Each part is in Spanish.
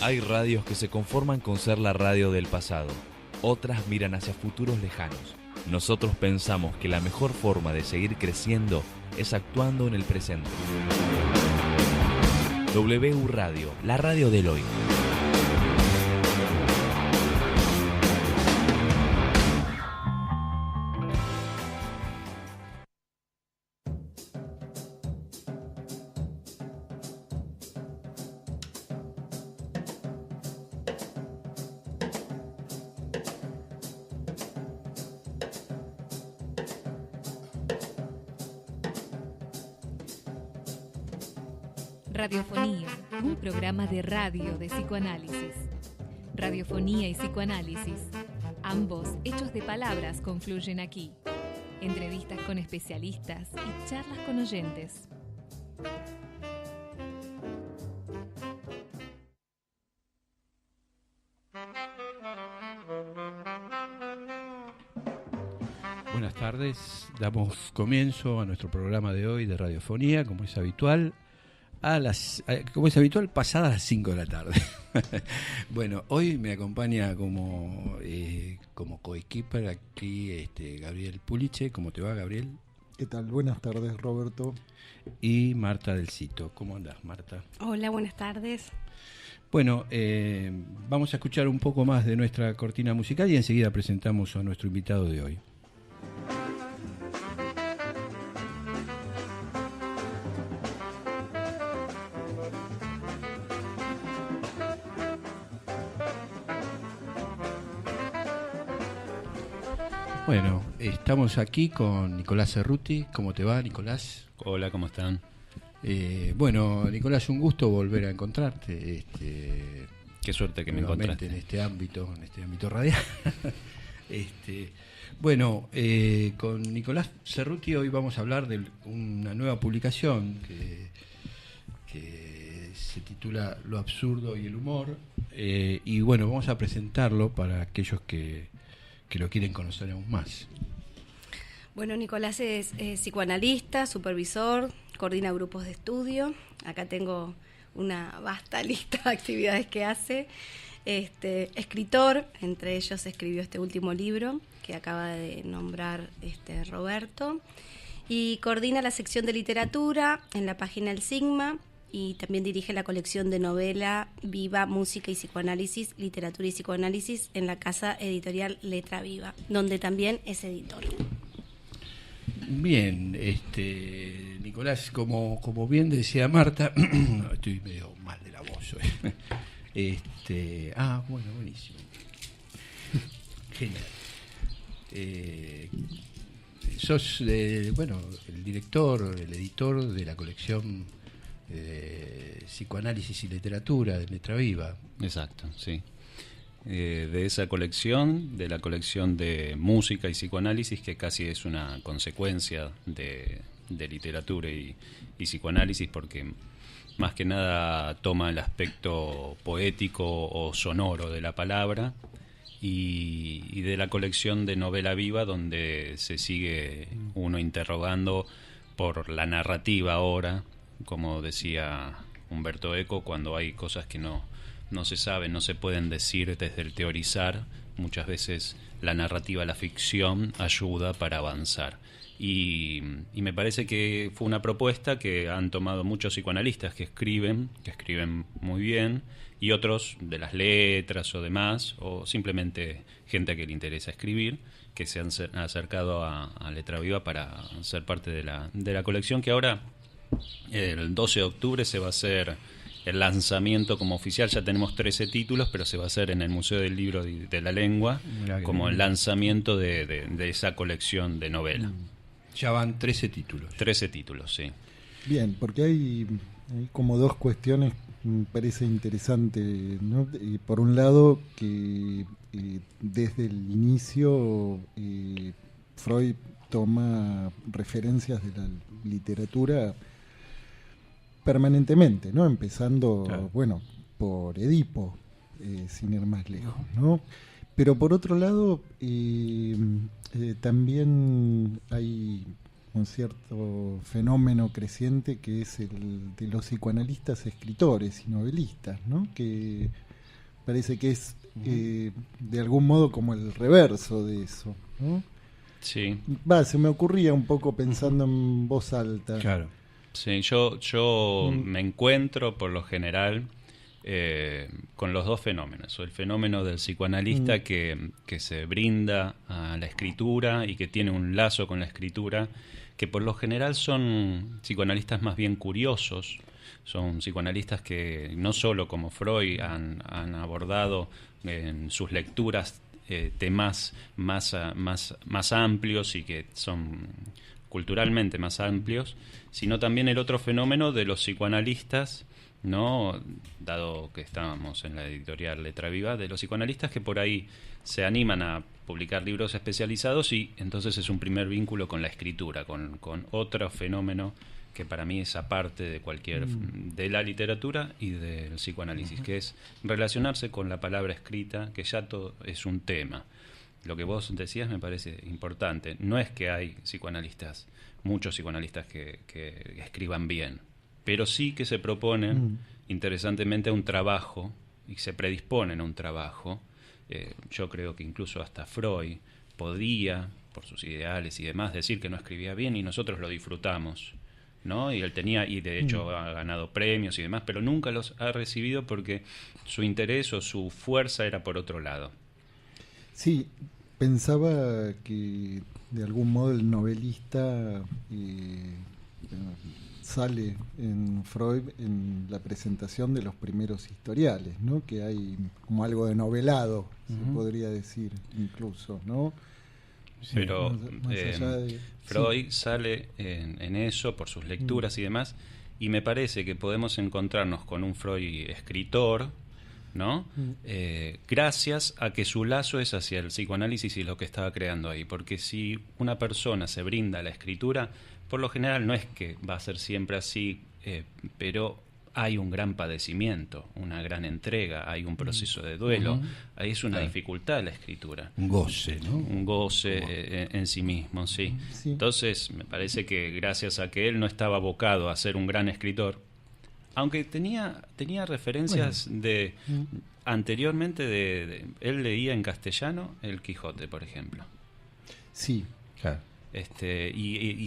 Hay radios que se conforman con ser la radio del pasado. Otras miran hacia futuros lejanos. Nosotros pensamos que la mejor forma de seguir creciendo es actuando en el presente. WU Radio, la radio del hoy. Radiofonía, un programa de radio de psicoanálisis. Radiofonía y psicoanálisis, ambos hechos de palabras, confluyen aquí. Entrevistas con especialistas y charlas con oyentes. Buenas tardes, damos comienzo a nuestro programa de hoy de radiofonía, como es habitual, pasadas las 5 de la tarde. Bueno, hoy me acompaña como coequiper aquí Gabriel Puliche. ¿Cómo te va, Gabriel? ¿Qué tal? Buenas tardes, Roberto. Y Marta del Cito. ¿Cómo andás, Marta? Hola, buenas tardes. Bueno, vamos a escuchar un poco más de nuestra cortina musical y enseguida presentamos a nuestro invitado de hoy. Bueno, estamos aquí con Nicolás Cerruti. ¿Cómo te va, Nicolás? Hola, ¿cómo están? Bueno, Nicolás, un gusto volver a encontrarte. Qué suerte que me encontraste. En este ámbito radial. Bueno, con Nicolás Cerruti hoy vamos a hablar de una nueva publicación que se titula Lo absurdo y el humor. Y bueno, vamos a presentarlo para aquellos que lo quieren conocer aún más. Bueno, Nicolás es psicoanalista, supervisor, coordina grupos de estudio. Acá tengo una vasta lista de actividades que hace. Escritor, entre ellos escribió este último libro que acaba de nombrar Roberto. Y coordina la sección de literatura en la página El Sigma. Y también dirige la colección de novela Viva, Música y Psicoanálisis, Literatura y Psicoanálisis en la casa editorial Letra Viva, donde también es editor. Bien, Nicolás, como bien decía Marta, estoy medio mal de la voz hoy. Bueno, buenísimo. Genial. Sos, el director, el editor de la colección Psicoanálisis y Literatura de Letra Viva. Exacto, sí. De esa colección, de la colección de música y psicoanálisis, que casi es una consecuencia de literatura y psicoanálisis, porque más que nada toma el aspecto poético o sonoro de la palabra, y de la colección de novela viva, donde se sigue uno interrogando por la narrativa ahora, como decía Humberto Eco, cuando hay cosas que no se saben, no se pueden decir desde el teorizar. Muchas veces la narrativa, la ficción, ayuda para avanzar. Y me parece que fue una propuesta que han tomado muchos psicoanalistas que escriben muy bien, y otros de las letras o demás, o simplemente gente que le interesa escribir, que se han acercado a Letra Viva para ser parte de la colección, que ahora el 12 de octubre se va a hacer el lanzamiento como oficial. Ya tenemos 13 títulos, pero se va a hacer en el Museo del Libro y de la Lengua como el lanzamiento de esa colección de novela. Ya van 13 títulos. 13 títulos, sí. Bien, porque hay como dos cuestiones que me parece interesante, ¿no? Por un lado, que desde el inicio Freud toma referencias de la literatura permanentemente, ¿no? Empezando, claro, por Edipo, sin ir más lejos, ¿no? Pero por otro lado, también hay un cierto fenómeno creciente que es el de los psicoanalistas escritores y novelistas, ¿no? Que parece que es de algún modo como el reverso de eso, ¿no? Sí. Se me ocurría un poco pensando en voz alta. Claro. Sí, yo me encuentro por lo general con los dos fenómenos. El fenómeno del psicoanalista que se brinda a la escritura y que tiene un lazo con la escritura, que por lo general son psicoanalistas más bien curiosos, son psicoanalistas que no solo como Freud han abordado en sus lecturas temas más amplios y que son culturalmente más amplios, sino también el otro fenómeno de los psicoanalistas, ¿no? Dado que estábamos en la editorial Letra Viva, de los psicoanalistas que por ahí se animan a publicar libros especializados y entonces es un primer vínculo con la escritura, con otro fenómeno que para mí es aparte de cualquier de la literatura y del psicoanálisis, que es relacionarse con la palabra escrita, que ya todo es un tema. Lo que vos decías me parece importante. No es que hay psicoanalistas, muchos psicoanalistas que escriban bien, pero sí que se proponen interesantemente a un trabajo y se predisponen a un trabajo. Yo creo que incluso hasta Freud podía, por sus ideales y demás, decir que no escribía bien y nosotros lo disfrutamos, ¿no? Y él tenía, y de hecho ha ganado premios y demás, pero nunca los ha recibido porque su interés o su fuerza era por otro lado. Sí, pensaba que de algún modo el novelista sale en Freud en la presentación de los primeros historiales, ¿no? Que hay como algo de novelado, se podría decir incluso, ¿no? Pero más allá de, Freud sale en eso por sus lecturas y demás, y me parece que podemos encontrarnos con un Freud escritor, ¿no? Gracias a que su lazo es hacia el psicoanálisis y lo que estaba creando ahí, porque si una persona se brinda a la escritura, por lo general no es que va a ser siempre así, pero hay un gran padecimiento, una gran entrega, hay un proceso de duelo, ahí es una dificultad la escritura. Un goce, ¿no? Un goce en sí mismo, sí. Entonces, me parece que gracias a que él no estaba abocado a ser un gran escritor, aunque tenía referencias de anteriormente él leía en castellano El Quijote, por ejemplo. Sí, claro. Y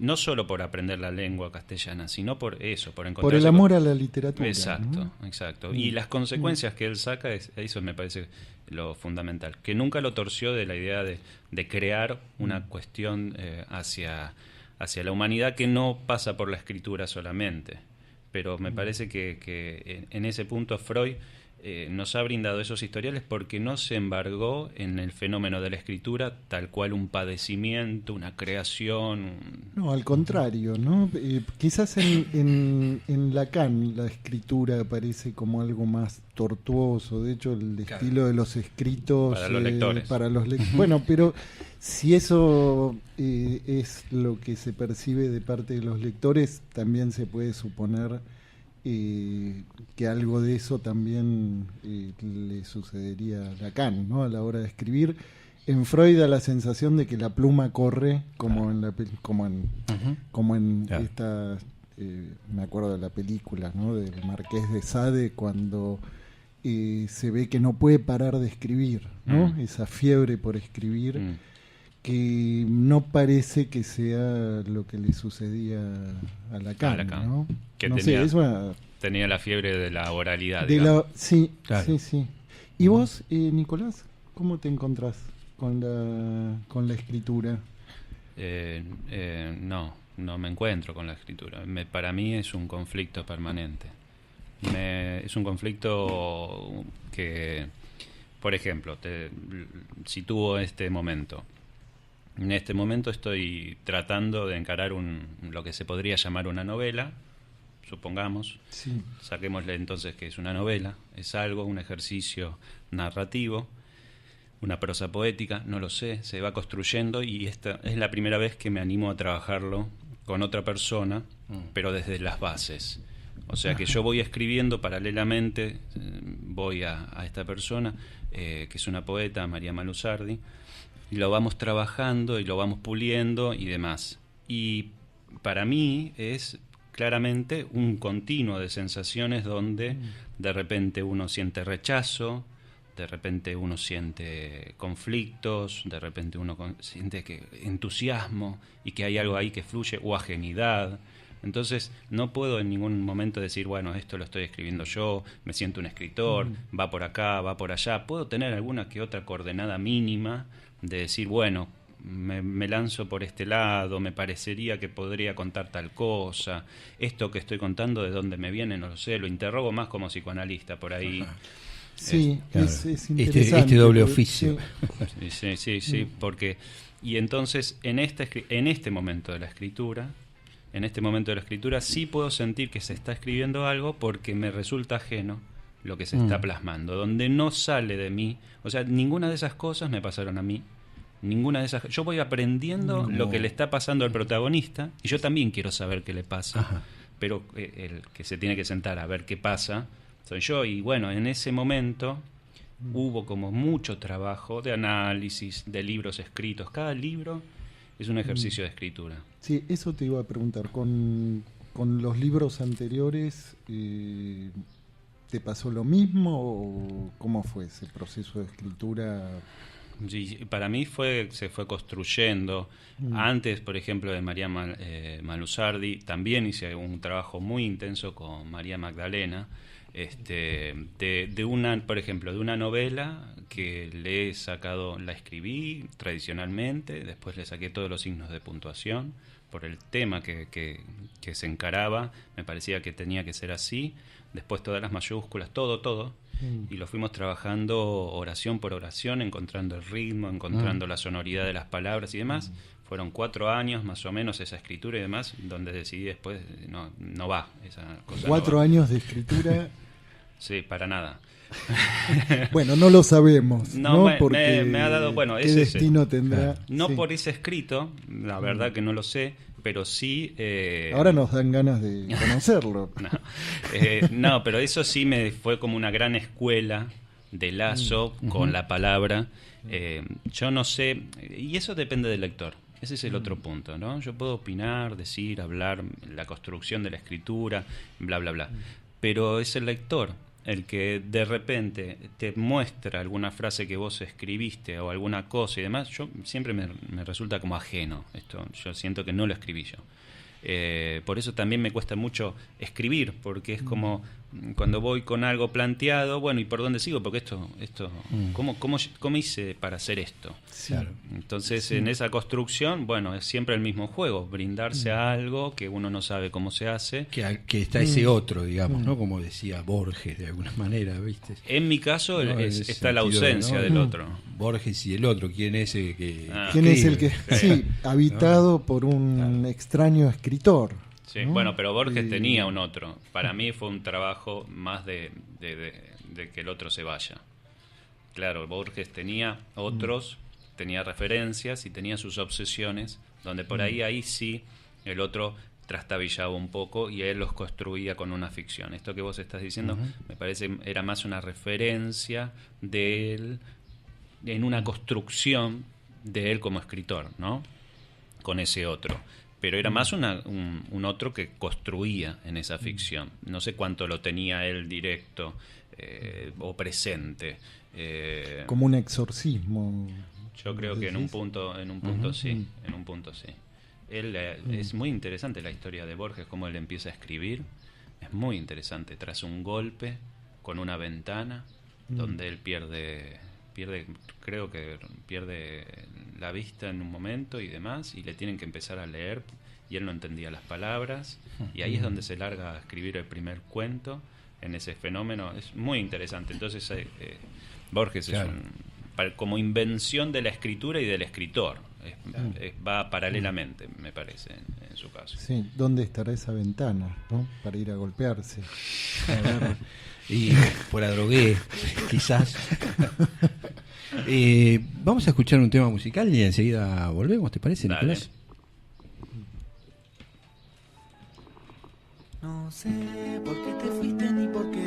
no solo por aprender la lengua castellana, sino por eso, por encontrar... Por el amor a la literatura. Exacto, ¿no? Exacto. Y las consecuencias que él saca, eso me parece lo fundamental. Que nunca lo torció de la idea de crear una cuestión hacia la humanidad que no pasa por la escritura solamente. Pero me parece que en ese punto Freud nos ha brindado esos historiales porque no se embargó en el fenómeno de la escritura tal cual un padecimiento, una creación. No, al contrario, ¿no? Quizás en Lacan la escritura aparece como algo más tortuoso. De hecho, el estilo de los escritos para los lectores. Bueno, pero si eso es lo que se percibe de parte de los lectores, también se puede suponer que algo de eso también le sucedería a Lacan, ¿no? A la hora de escribir. En Freud da la sensación de que la pluma corre como en esta me acuerdo de la película, ¿no? Del Marqués de Sade, cuando se ve que no puede parar de escribir, ¿no? Esa fiebre por escribir que no parece que sea lo que le sucedía a Lacan, ¿no? Que no tenía la fiebre de la oralidad. Sí, claro. sí. ¿Y vos, Nicolás, cómo te encontrás con la escritura? No me encuentro con la escritura. Para mí es un conflicto permanente. Es un conflicto que, por ejemplo, sitúo este momento. En este momento estoy tratando de encarar lo que se podría llamar una novela, supongamos. Sí. Saquémosle entonces que es una novela, es algo, un ejercicio narrativo, una prosa poética, no lo sé, se va construyendo y esta es la primera vez que me animo a trabajarlo con otra persona, pero desde las bases. O sea que yo voy escribiendo paralelamente, voy a esta persona, que es una poeta, María Malusardi, y lo vamos trabajando y lo vamos puliendo y demás. Y para mí es claramente un continuo de sensaciones donde de repente uno siente rechazo, de repente uno siente conflictos, de repente uno siente entusiasmo y que hay algo ahí que fluye, o ajenidad. Entonces no puedo en ningún momento decir, bueno, esto lo estoy escribiendo yo, me siento un escritor, va por acá, va por allá. Puedo tener alguna que otra coordenada mínima de decir, bueno, me lanzo por este lado, me parecería que podría contar tal cosa, esto que estoy contando de dónde me viene, no lo sé, lo interrogo más como psicoanalista por ahí. Sí, claro. es interesante. Este doble oficio. Sí, porque... Y entonces, en este momento de la escritura, sí puedo sentir que se está escribiendo algo porque me resulta ajeno lo que se está plasmando, donde no sale de mí. O sea, ninguna de esas cosas me pasaron a mí. Yo voy aprendiendo lo que le está pasando al protagonista y yo también quiero saber qué le pasa. Ajá. Pero el que se tiene que sentar a ver qué pasa soy yo. Y bueno, en ese momento hubo como mucho trabajo de análisis, de libros escritos. Cada libro es un ejercicio de escritura. Sí, eso te iba a preguntar. Con los libros anteriores, ¿te pasó lo mismo o cómo fue ese proceso de escritura? Sí, para mí se fue construyendo. Antes, por ejemplo, de María Malusardi, también hice un trabajo muy intenso con María Magdalena, por ejemplo, de una novela que la escribí tradicionalmente, después le saqué todos los signos de puntuación por el tema que se encaraba, me parecía que tenía que ser así, después todas las mayúsculas, todo, y lo fuimos trabajando oración por oración, encontrando el ritmo, encontrando la sonoridad de las palabras y demás. Fueron 4 años más o menos esa escritura y demás, donde decidí después, no va esa cosa. 4 años de escritura. Sí, para nada. Bueno, no lo sabemos. Porque me ha dado, ¿qué destino tendrá? No por ese escrito, la verdad que no lo sé, pero sí... Ahora nos dan ganas de conocerlo. No, pero eso sí me fue como una gran escuela de lazo con la palabra. Yo no sé, y eso depende del lector. Ese es el otro punto, ¿no? Yo puedo opinar, decir, hablar, la construcción de la escritura, bla, bla, bla. Pero es el lector el que de repente te muestra alguna frase que vos escribiste o alguna cosa y demás. Yo siempre me resulta como ajeno esto. Yo siento que no lo escribí yo. Por eso también me cuesta mucho escribir, porque es como cuando voy con algo planteado, bueno, ¿y por dónde sigo? Porque esto ¿cómo hice para hacer esto? Claro. Entonces, en esa construcción, bueno, es siempre el mismo juego, brindarse a algo que uno no sabe cómo se hace. Que está ese otro, digamos, ¿no? Como decía Borges, de alguna manera, ¿viste? En mi caso, está la ausencia del otro. Borges y el otro, ¿quién es el que ¿quién es el que habitado por un extraño escritor? Sí, bueno, pero Borges tenía un otro. Para mí fue un trabajo más de que el otro se vaya. Claro, Borges tenía otros, tenía referencias y tenía sus obsesiones, donde por ahí sí el otro trastabillaba un poco y él los construía con una ficción. Esto que vos estás diciendo me parece era más una referencia de él en una construcción de él como escritor, ¿no? Con ese otro. Pero era más un otro que construía en esa ficción. No sé cuánto lo tenía él directo o presente. Como un exorcismo. Yo creo que en un punto sí. Él es muy interesante la historia de Borges, cómo él empieza a escribir. Es muy interesante. Tras un golpe con una ventana donde él creo que pierde la vista en un momento y demás, y le tienen que empezar a leer y él no entendía las palabras, y ahí es donde se larga a escribir el primer cuento en ese fenómeno. Es muy interesante. Entonces Borges es como invención de la escritura y del escritor, va paralelamente, me parece, en su caso. Sí, ¿dónde estará esa ventana, ¿no? Para ir a golpearse? Y por la drogué, quizás. Vamos a escuchar un tema musical y enseguida volvemos, ¿te parece, Dale. Nicolás? No sé por qué te fuiste ni por qué